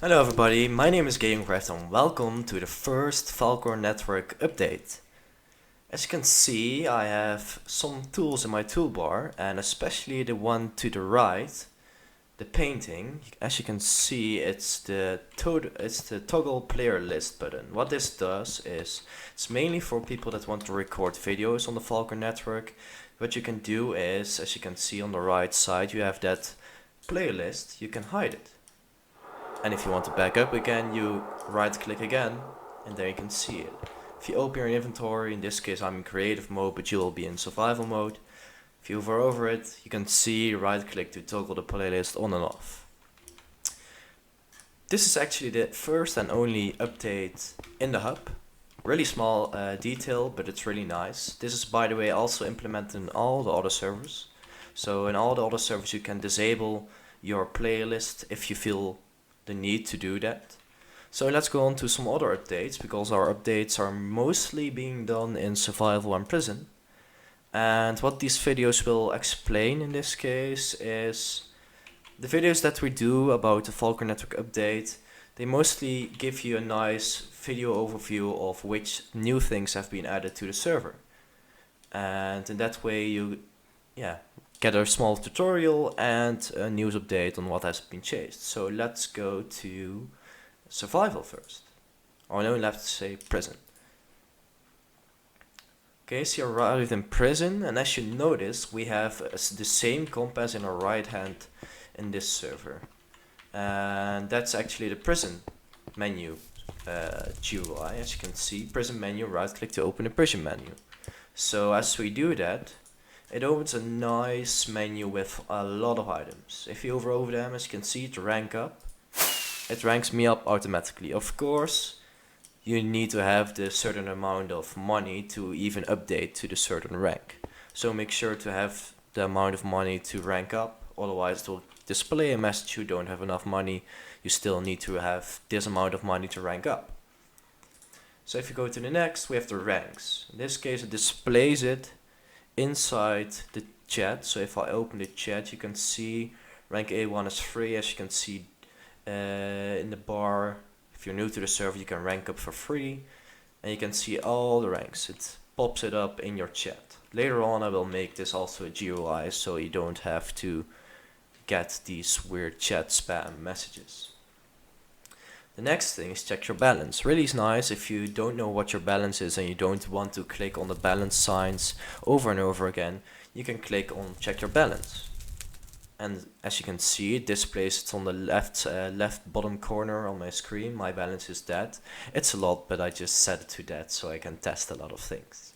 Hello everybody, my name is Gamecraft and welcome to the first Falkor Network update. As you can see, I have some tools in my toolbar, and especially the one to the right, the painting. As you can see, it's the toggle player list button. What this does is, it's mainly for people that want to record videos on the Falkor Network. What you can do is, as you can see on the right side, you have that playlist, you can hide it. And if you want to back up again, you right click again, and there you can see it. If you open your inventory, in this case I'm in creative mode, but you will be in survival mode. If you hover over it, you can see right click to toggle the playlist on and off. This is actually the first and only update in the hub. Really small detail, but it's really nice. This is, by the way, also implemented in all the other servers. So in all the other servers you can disable your playlist if you feel the need to do that. So let's go on to some other updates, because our updates are mostly being done in survival and prison. And what these videos will explain in this case is the videos that we do about the Falkor Network update. They mostly give you a nice video overview of which new things have been added to the server. And in that way you get a small tutorial and a news update on what has been changed. So let's go to survival first. Or no, let's say prison. Okay, so you're arrived in prison, and as you notice, we have the same compass in our right hand in this server. And that's actually the prison menu GUI. As you can see, prison menu, right click to open the prison menu. So as we do that, it opens a nice menu with a lot of items. If you hover over them, as you can see, to rank up, it ranks me up automatically. Of course, you need to have the certain amount of money to even update to the certain rank. So make sure to have the amount of money to rank up, otherwise it will display a message you don't have enough money. You still need to have this amount of money to rank up. So if you go to the next, we have the ranks. In this case, it displays it inside the chat. So if I open the chat, you can see rank A1 is free. As you can see in the bar, if you're new to the server, you can rank up for free, and you can see all the ranks. It pops it up in your chat. Later on I will make this also a GUI, so you don't have to get these weird chat spam messages. The next thing is check your balance. Really nice if you don't know what your balance is and you don't want to click on the balance signs over and over again. You can click on check your balance. And as you can see, it displays it on the left bottom corner on my screen. My balance is that. It's a lot, but I just set it to that so I can test a lot of things.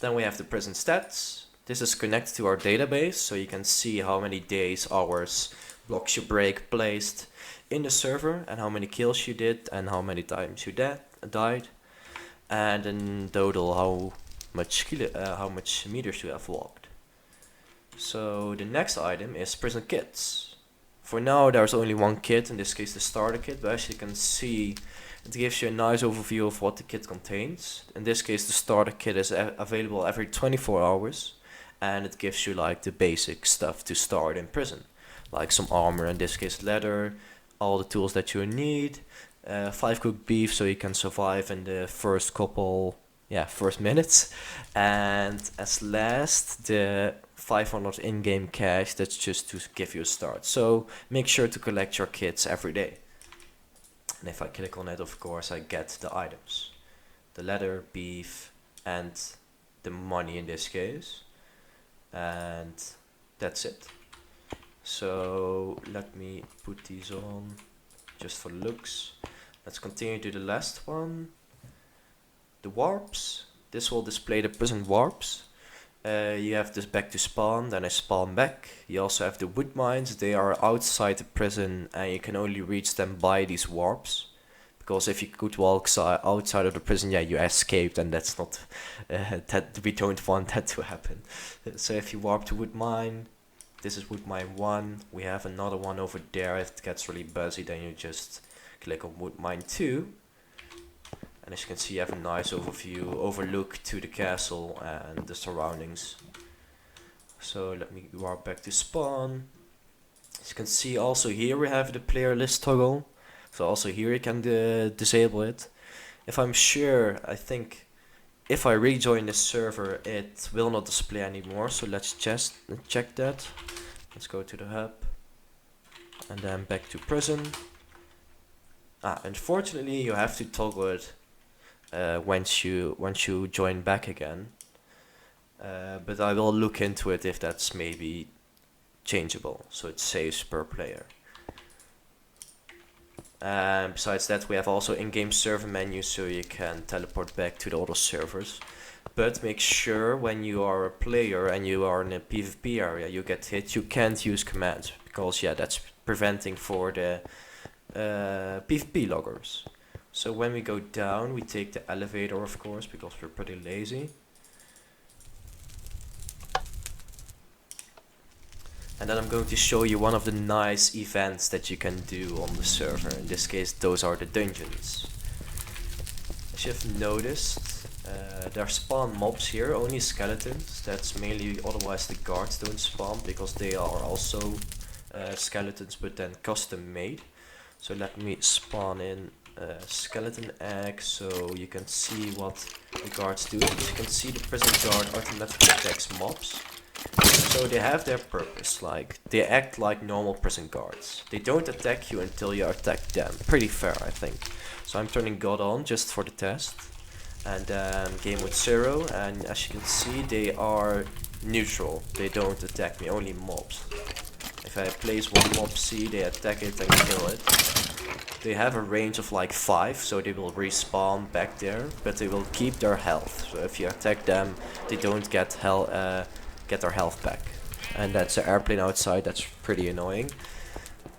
Then we have the prison stats. This is connected to our database, so you can see how many days, hours, blocks you break placed in the server, and how many kills you did, and how many times you died, and in total how much meters you have walked. So the next item is prison kits. For now there's only one kit, in this case the starter kit, but as you can see, it gives you a nice overview of what the kit contains. In this case the starter kit is available every 24 hours, and it gives you like the basic stuff to start in prison, like some armor, in this case leather, all the tools that you need, 5 cooked beef so you can survive in the first minutes, and as last the 500 in-game cash. That's just to give you a start. So make sure to collect your kits every day. And if I click on it, of course I get the items, the leather, beef, and the money in this case, and that's it. So let me put these on just for looks. Let's continue to the last one. The warps. This will display the prison warps. You have this back to spawn, then I spawn back. You also have the wood mines. They are outside the prison and you can only reach them by these warps. Because if you could walk outside of the prison, you escaped, and that's not that we don't want that to happen. So if you warp to wood mine, this is wood mine 1. We have another one over there. If it gets really busy, then you just click on wood mine 2. And as you can see, you have a nice overlook to the castle and the surroundings. So let me warp back to spawn. As you can see, also here we have the player list toggle. So also here you can disable it. If I'm sure, I think if I rejoin this server, it will not display anymore. So let's just check that. Let's go to the hub and then back to prison. Unfortunately, you have to toggle it once you join back again. But I will look into it if that's maybe changeable, so it saves per player. And besides that, we have also in-game server menu, so you can teleport back to the other servers. But make sure when you are a player and you are in a PvP area, you get hit, you can't use commands, because yeah, that's preventing for the PvP loggers. So when we go down, we take the elevator, of course, because we're pretty lazy. And then I'm going to show you one of the nice events that you can do on the server. In this case, those are the dungeons. As you have noticed, there spawn mobs here, only skeletons. That's mainly, otherwise the guards don't spawn, because they are also skeletons, but then custom made. So let me spawn in a skeleton egg, so you can see what the guards do. As you can see, the prison guard automatically attacks mobs. So they have their purpose, like, they act like normal prison guards. They don't attack you until you attack them. Pretty fair, I think. So I'm turning God on just for the test. And then game with 0, and as you can see, they are neutral. They don't attack me, only mobs. If I place one mob C, they attack it and kill it. They have a range of like 5, so they will respawn back there, but they will keep their health. So if you attack them, they don't get their health back. And that's an airplane outside, that's pretty annoying.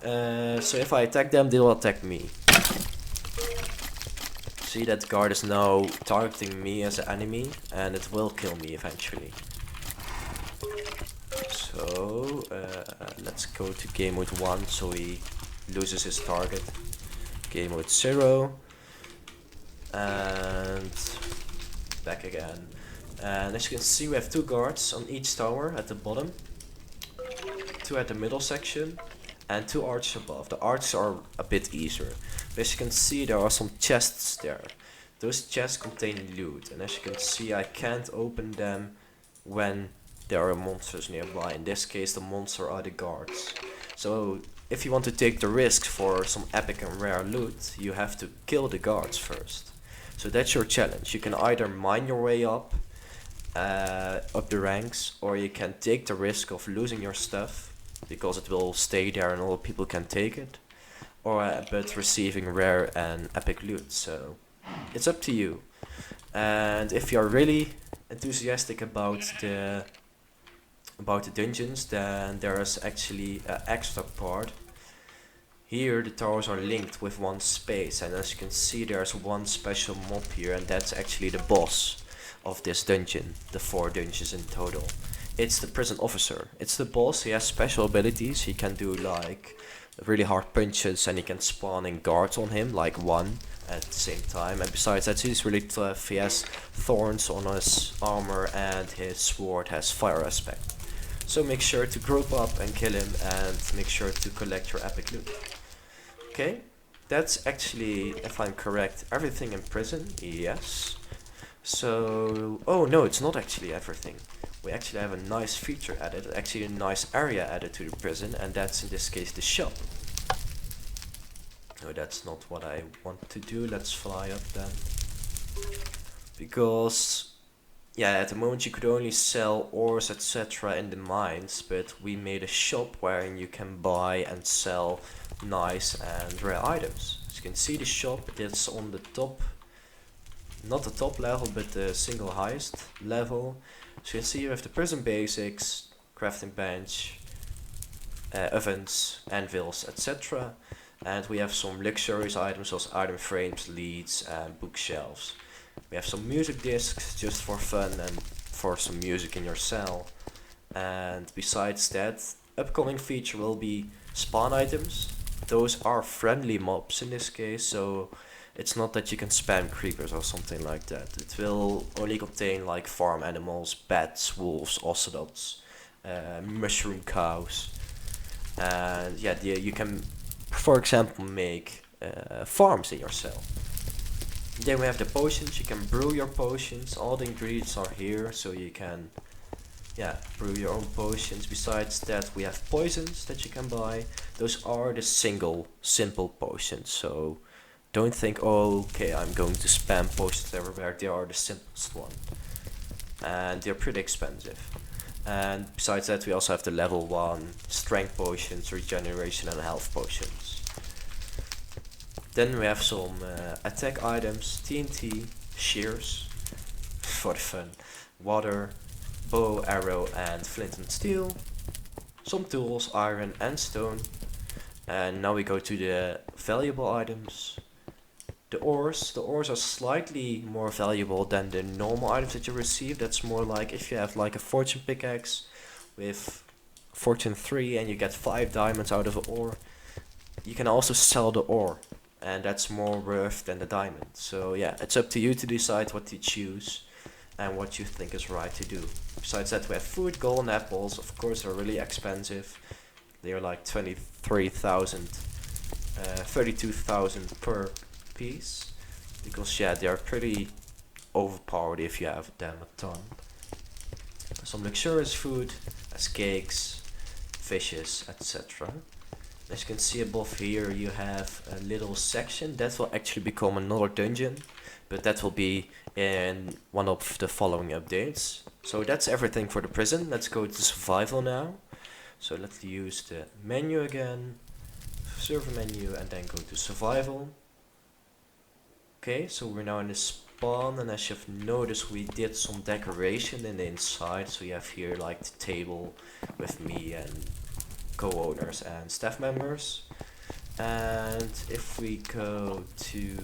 So if I attack them, they will attack me. See, that guard is now targeting me as an enemy, and it will kill me eventually. So let's go to game mode 1 so he loses his target. Game mode 0. And back again. And as you can see, we have 2 guards on each tower at the bottom, 2 at the middle section, and 2 archers above. The archers are a bit easier. But as you can see, there are some chests there. Those chests contain loot, and as you can see, I can't open them when there are monsters nearby. In this case, the monster are the guards. So if you want to take the risk for some epic and rare loot, you have to kill the guards first. So that's your challenge. You can either mine your way up the ranks, or you can take the risk of losing your stuff because it will stay there and all people can take it, or but receiving rare and epic loot. So it's up to you. And if you're really enthusiastic about the dungeons, then there is actually an extra part. Here the towers are linked with one space, and as you can see, there's one special mob here, and that's actually the boss of this dungeon, the 4 dungeons in total. It's the prison officer. It's the boss. He has special abilities. He can do like really hard punches, and he can spawn in guards on him, like 1 at the same time. And besides that, he's really tough. He has thorns on his armor, and his sword has fire aspect. So make sure to group up and kill him, and make sure to collect your epic loot. Okay, that's actually, if I'm correct, everything in prison. Yes. So, oh no, it's not actually everything. We actually have a nice feature added, actually a nice area added to the prison, and that's in this case the shop. No, that's not what I want to do. Let's fly up then. Because, yeah, at the moment you could only sell ores, etc. in the mines, but we made a shop wherein you can buy and sell nice and rare items. As you can see, the shop is on the top, not the top level, but the single highest level. So you can see you have the prison basics, crafting bench, ovens, anvils, etc. And we have some luxurious items such as item frames, leads, and bookshelves. We have some music discs just for fun and for some music in your cell. And besides that, upcoming feature will be spawn items. Those are friendly mobs in this case, so it's not that you can spam creepers or something like that. It will only contain like farm animals, bats, wolves, ocelots, mushroom cows. And yeah, you can, for example, make farms in your cell. Then we have the potions. You can brew your potions. All the ingredients are here, so you can brew your own potions. Besides that, we have poisons that you can buy. Those are the simple potions. So don't think, oh, okay, I'm going to spam potions everywhere. They are the simplest one, and they're pretty expensive. And besides that, we also have the level 1 strength potions, regeneration and health potions. Then we have some attack items, TNT, shears for the fun, water, bow, arrow and flint and steel, some tools, iron and stone. And now we go to the valuable items. The ores are slightly more valuable than the normal items that you receive. That's more like if you have like a fortune pickaxe with fortune 3 and you get 5 diamonds out of an ore, you can also sell the ore, and that's more worth than the diamond. So yeah, it's up to you to decide what to choose and what you think is right to do. Besides that, we have food, golden apples. Of course, they're really expensive. They're like 32,000 per piece, because yeah, they are pretty overpowered if you have them a ton. Some luxurious food as cakes, fishes, etc. As you can see above here, you have a little section that will actually become another dungeon, but that will be in one of the following updates. So that's everything for the prison. Let's go to survival now. So let's use the menu again, server menu, and then go to survival. Okay, so we're now in the spawn, and as you've noticed, we did some decoration in the inside. So you have here like the table with me and co-owners and staff members. And if we go to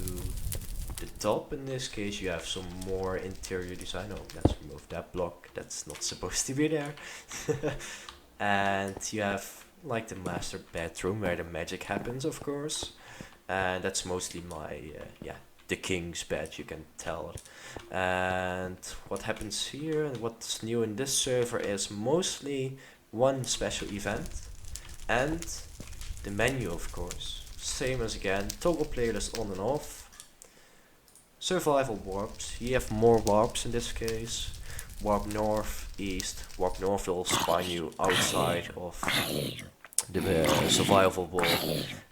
the top, in this case, you have some more interior design. Oh, let's remove that block. That's not supposed to be there. And you have like the master bedroom where the magic happens, of course. And that's mostly my, the king's bed, you can tell. And what happens here and what's new in this server is mostly one special event and the menu, of course. Same as again, toggle playlist on and off. Survival warps, you have more warps in this case. Warp north, east. Warp north will spawn you outside of the survival wall.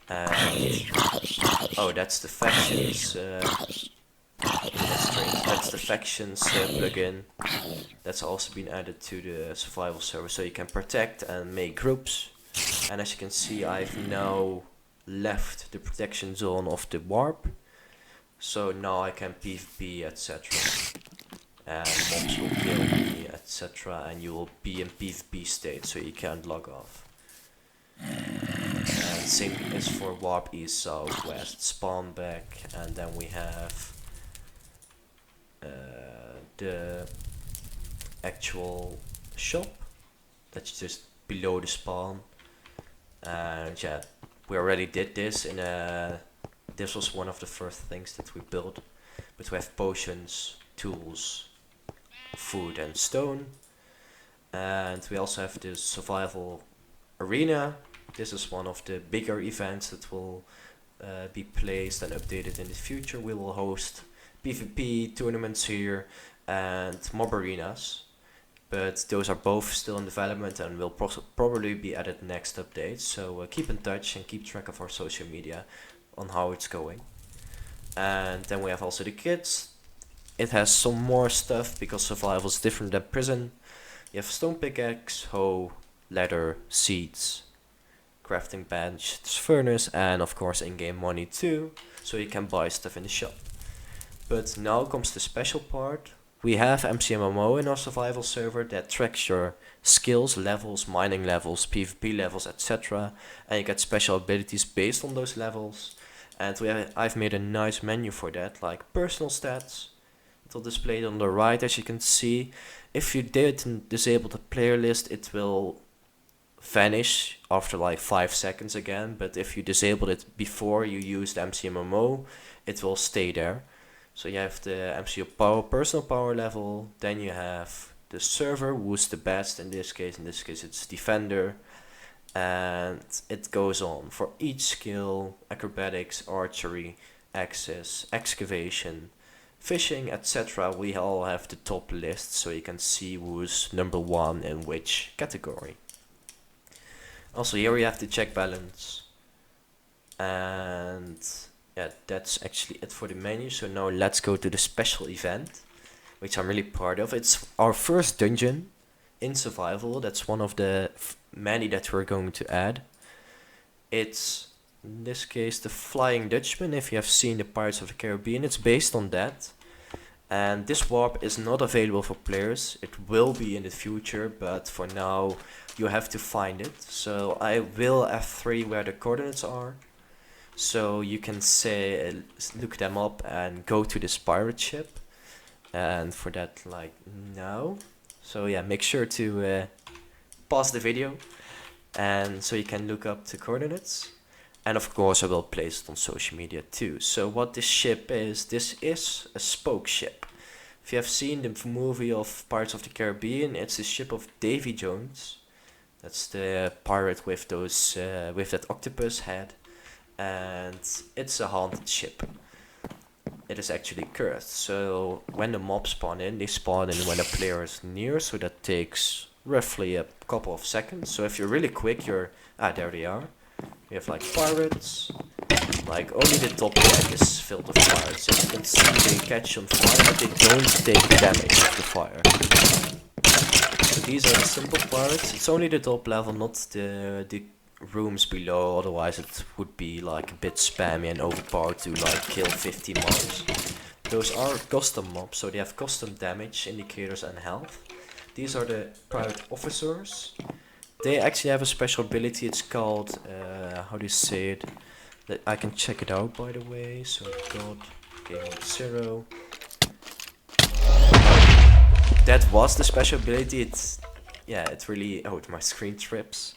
And oh, that's the factions. That's strange. That's the factions plugin. That's also been added to the survival server, so you can protect and make groups. And as you can see, I've now left the protection zone of the warp, so now I can PvP, etc. And mobs will kill me, etc. And you will be in PvP state, so you can't log off. And same is for warp east, south, west, spawn back, and then we have the actual shop that's just below the spawn. And yeah, we already did this in this was one of the first things that we built, but we have potions, tools, food and stone. And we also have this survival arena. This is one of the bigger events that will be placed and updated in the future. We will host PvP tournaments here and mob arenas, but those are both still in development and will probably be added next update. So keep in touch and keep track of our social media on how it's going. And then we have also the kits. It has some more stuff because survival is different than prison. You have stone pickaxe, hoe, leather, seeds, crafting bench, furnace, and of course in-game money too, so you can buy stuff in the shop. But now comes the special part. We have MCMMO in our survival server that tracks your skills, levels, mining levels, PvP levels, etc. And you get special abilities based on those levels. And I've made a nice menu for that, like personal stats. It will display it on the right, as you can see. If you didn't disable the player list, it will vanish after like 5 seconds again, but if you disabled it before you used MCMMO, it will stay there. So you have the MCO power, personal power level, then you have the server, who's the best in this case it's defender, and it goes on for each skill: acrobatics, archery, access, excavation, fishing, etc. We all have the top list, so you can see who's number one in which category. Also here we have the check balance, and yeah, that's actually it for the menu. So now let's go to the special event, which I'm really proud of. It's our first dungeon in survival. That's one of the many that we're going to add. It's, in this case, the Flying Dutchman. If you have seen the Pirates of the Caribbean, it's based on that. And this warp is not available for players. It will be in the future, but for now you have to find it. So I will F3 where the coordinates are, so you can say look them up and go to this pirate ship. And for that, like now. So yeah, make sure to pause the video, and so you can look up the coordinates. And of course I will place it on social media too. So what this ship is, this is a spoke ship. If you have seen the movie of Pirates of the Caribbean, it's the ship of Davy Jones. That's the pirate with those with that octopus head, and it's a haunted ship. It is actually cursed. So when the mobs spawn in, they spawn in when a player is near. So that takes roughly a couple of seconds. So if you're really quick, there they are. We have like pirates, like only the top deck is filled with pirates. So you can see they catch on fire, but they don't take damage of the fire. So these are the simple pirates. It's only the top level, not the rooms below, otherwise it would be like a bit spammy and overpowered to like kill 50 mobs. Those are custom mobs, so they have custom damage indicators and health. These are the pirate officers. They actually have a special ability. It's called how do you say it? That I can check it out, by the way. So God, game mode 0. That was the special ability. It's it really, oh, my screen trips.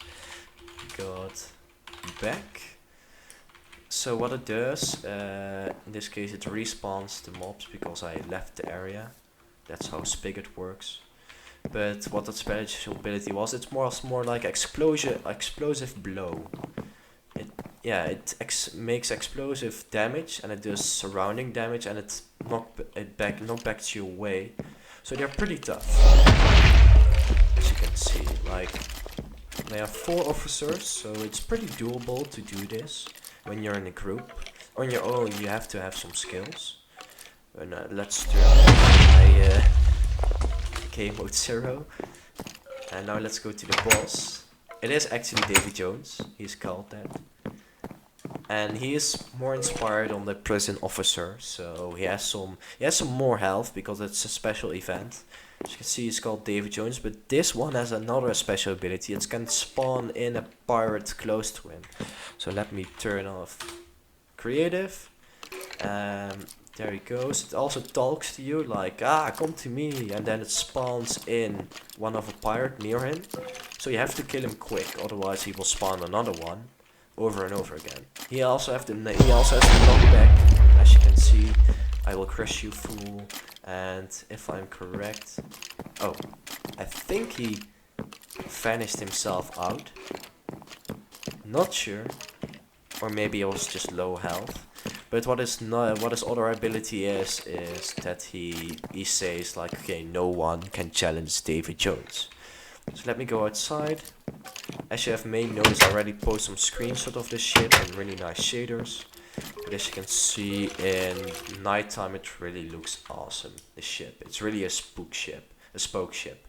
Got back. So what it does, in this case it respawns the mobs because I left the area. That's how Spigot works. But what that special ability was, it's more like explosive blow. It makes explosive damage, and it does surrounding damage, and it knock back you away. So they're pretty tough, as you can see. Like, they have 4 officers, so it's pretty doable to do this when you're in a group. On your own, you have to have some skills. And let's turn my game mode 0. And now let's go to the boss. It is actually Davy Jones. He's called that. And he is more inspired on the prison officer, so he has some more health because it's a special event. As you can see, it's called Davy Jones, but this one has another special ability. It can spawn in a pirate close to him. So let me turn off creative. There he goes. It also talks to you like, come to me, and then it spawns in one of a pirate near him. So you have to kill him quick, otherwise he will spawn another one over and over again. He also has the knockback. As you can see, I will crush you, fool. And if I'm correct, oh, I think he vanished himself out. Not sure, or maybe it was just low health. But what his other ability is that he says like, okay, no one can challenge David Jones. So let me go outside. As you may noticed, I already posted some screenshots of this ship and really nice shaders. But as you can see, in nighttime it really looks awesome, this ship. It's really a spook ship, a spoke ship.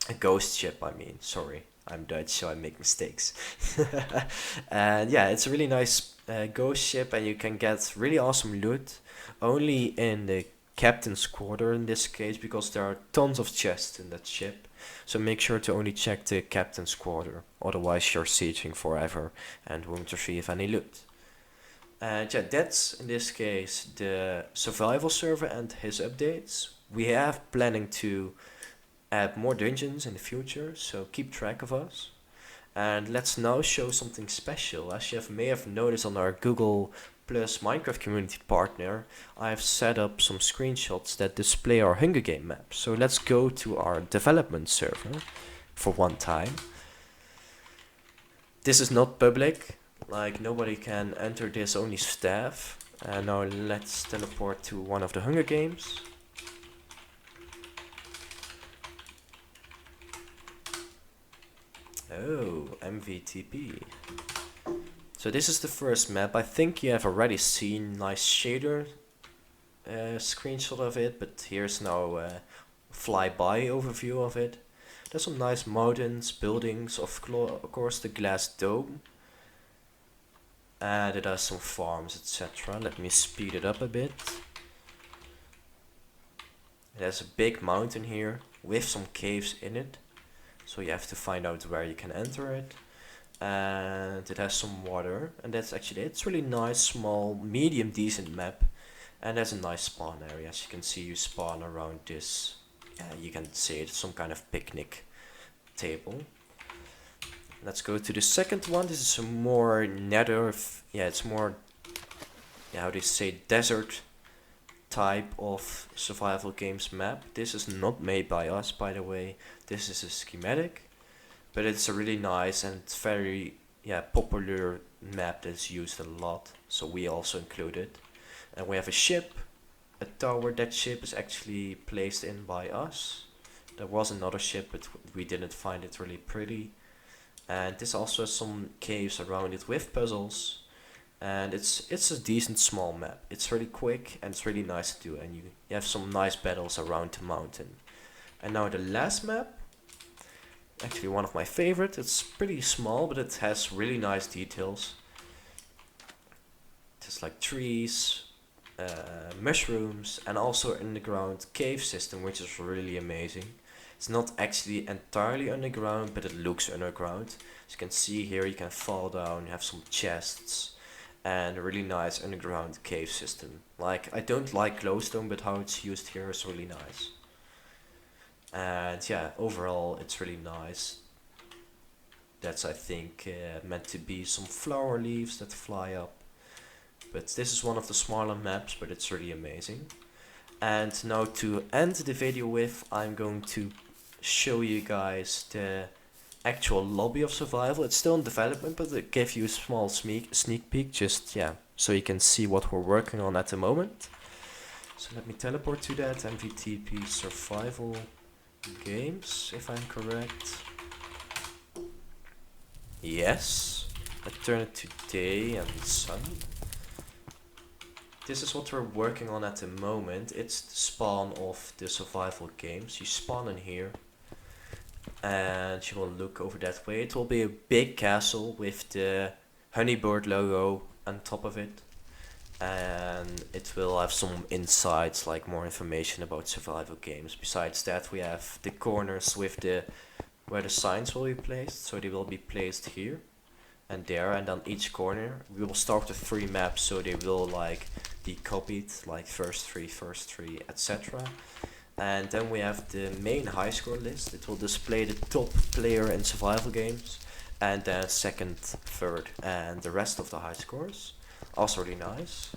A ghost ship, I mean, sorry. I'm Dutch, so I make mistakes. And yeah, it's a really nice ghost ship, and you can get really awesome loot. Only in the captain's quarter in this case, because there are tons of chests in that ship. So make sure to only check the captain's quarter, otherwise you're sieging forever and won't receive any loot. And yeah, that's in this case the survival server and his updates. We have planning to add more dungeons in the future, so keep track of us. And let's now show something special. As you may have noticed on our Google Plus Minecraft community partner, I've set up some screenshots that display our Hunger Game map. So let's go to our development server for one time. This is not public, like nobody can enter this, only staff. And now let's teleport to one of the Hunger Games. Oh, MVTP. So this is the first map. I think you have already seen nice shader screenshot of it, but here's now a flyby overview of it. There's some nice mountains, buildings, of course the glass dome. And it has some farms, etc. Let me speed it up a bit. It has a big mountain here with some caves in it. So you have to find out where you can enter it. And it has some water, and that's actually, it's really nice, small, medium decent map. And there's a nice spawn area. As you can see, you spawn around this, you can say it's some kind of picnic table. Let's go to the second one. This is a more nether, it's more, how do you say, desert type of survival games map. This is not made by us, by the way. This is a schematic, but it's a really nice and very popular map that's used a lot, so we also include it. And we have a ship, a tower. That ship is actually placed in by us. There was another ship, but we didn't find it really pretty. And this also has some caves around it with puzzles. And it's a decent small map. It's really quick and it's really nice to do, and you have some nice battles around the mountain. And now the last map, actually one of my favorite. It's pretty small, but it has really nice details. Just like trees, mushrooms, and also an underground cave system, which is really amazing. It's not actually entirely underground, but it looks underground. As you can see here, you can fall down, you have some chests, and a really nice underground cave system. Like, I don't like glowstone, but how it's used here is really nice. And yeah, overall it's really nice. That's, I think, meant to be some flower leaves that fly up. But this is one of the smaller maps, but it's really amazing. And now to end the video with, I'm going to show you guys the actual lobby of survival. It's still in development, but it gave you a small sneak peek, just so you can see what we're working on at the moment. So let me teleport to that. MVTP survival games, if I'm correct. Yes, I turn it to day and sun. This is what we're working on at the moment. It's the spawn of the survival games. You spawn in here, and you will look over that way. It will be a big castle with the honeybird logo on top of it, and it will have some insights, like more information about survival games. Besides that, we have the corners with where the signs will be placed. So they will be placed here and there, and on each corner we will start with 3 maps, so they will like be copied, like first three, etc. And then we have the main high score list. It will display the top player in survival games, and then second, third, and the rest of the high scores. Also really nice.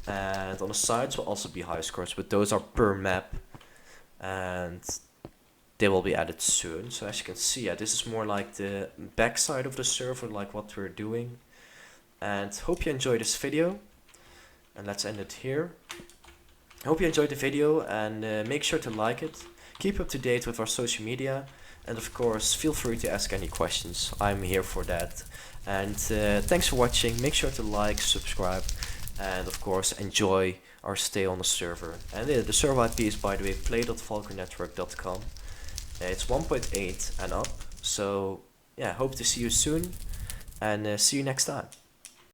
And on the sides will also be high scores, but those are per map, and they will be added soon. So as you can see, this is more like the backside of the server, like what we're doing. And hope you enjoyed this video, and let's end it here. Hope you enjoyed the video, and make sure to like it. Keep up to date with our social media, and of course feel free to ask any questions. I'm here for that. And thanks for watching. Make sure to like, subscribe, and of course enjoy our stay on the server. And the server IP is, by the way, play.falkornetwork.com. It's 1.8 and up. So yeah, hope to see you soon, and see you next time.